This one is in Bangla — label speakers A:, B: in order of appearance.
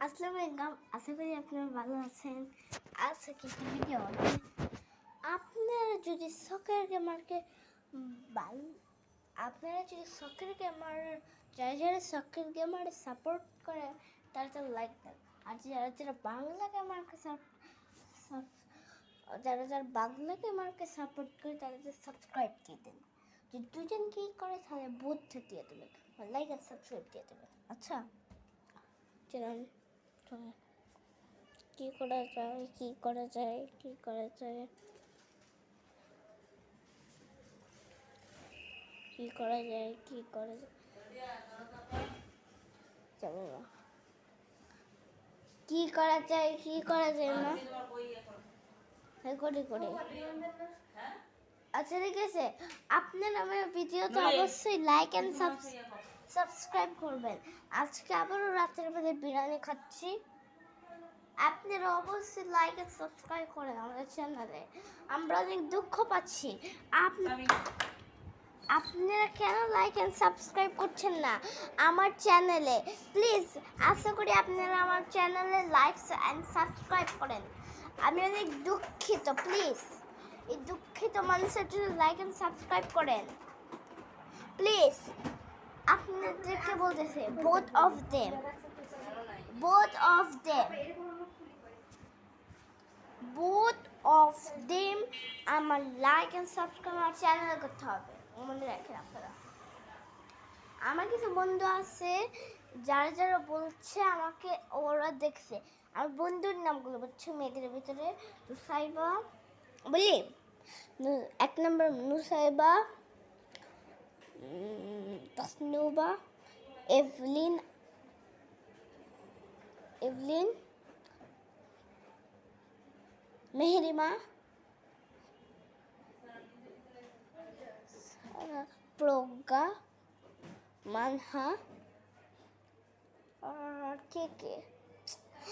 A: আসসালামু আলাইকুম, আশা করি আপনারা ভালো আছেন। আজকে কিছু ভিডিও আপনারা যদি সকের গেমারকে আপনারা যদি সকের গেমার যারা সকের গেমারে সাপোর্ট করে তারা লাইক দেন, আর যারা বাংলা গেমারকে যারা বাংলা গেমারকে সাপোর্ট করে তারা সাবস্ক্রাইব দিয়ে দেন। যদি দুজন কি করে তাহলে বুদ্ধ দিয়ে দেবেন, লাইক আর সাবস্ক্রাইব দিয়ে দেবেন। আচ্ছা চলুন কি করা যায় কি করা যায় কি করা যায় কি করা যায় কি করা যায় চলো না কি করা যায় কি করা যায় না করে করে আচ্ছা ঠিক আছে, আপনার আমার ভিডিওতে অবশ্যই লাইক এন্ড সাবস্ক্রাইব করবেন। আজকে আবারও রাতের বেলা বিরিয়ানি খাচ্ছি, আপনারা অবশ্যই লাইক এন্ড সাবস্ক্রাইব করেন আমাদের চ্যানেলে। আমরা অনেক দুঃখ পাচ্ছি, আপনারা কেন লাইক এন্ড সাবস্ক্রাইব করছেন না আমার চ্যানেলে? প্লিজ আশা করি আপনারা আমার চ্যানেলে লাইক এন্ড সাবস্ক্রাইব করেন। আমি অনেক দুঃখিত, প্লিজ এই দুঃখিত মানুষের জন্য লাইক এন্ড সাবস্ক্রাইব করেন প্লিজ। আপনাদেরকে বলতেছে বোথ অফ দেম আমার লাইক এন্ড সাবস্ক্রাইব আমার চ্যানেল করতে হবে, মনে রাখেন আপনারা। আমার কিছু বন্ধু আছে যারা বলছে আমাকে, ওরা দেখছে আমার বন্ধুর নামগুলো বলছে মেয়েদের ভিতরে নুসাইবা বলি, 1 নম্বর নুসাইবা, তাসনুবা, এভলিন, মেহরিমা, প্রজ্ঞা, মানহা, আর কে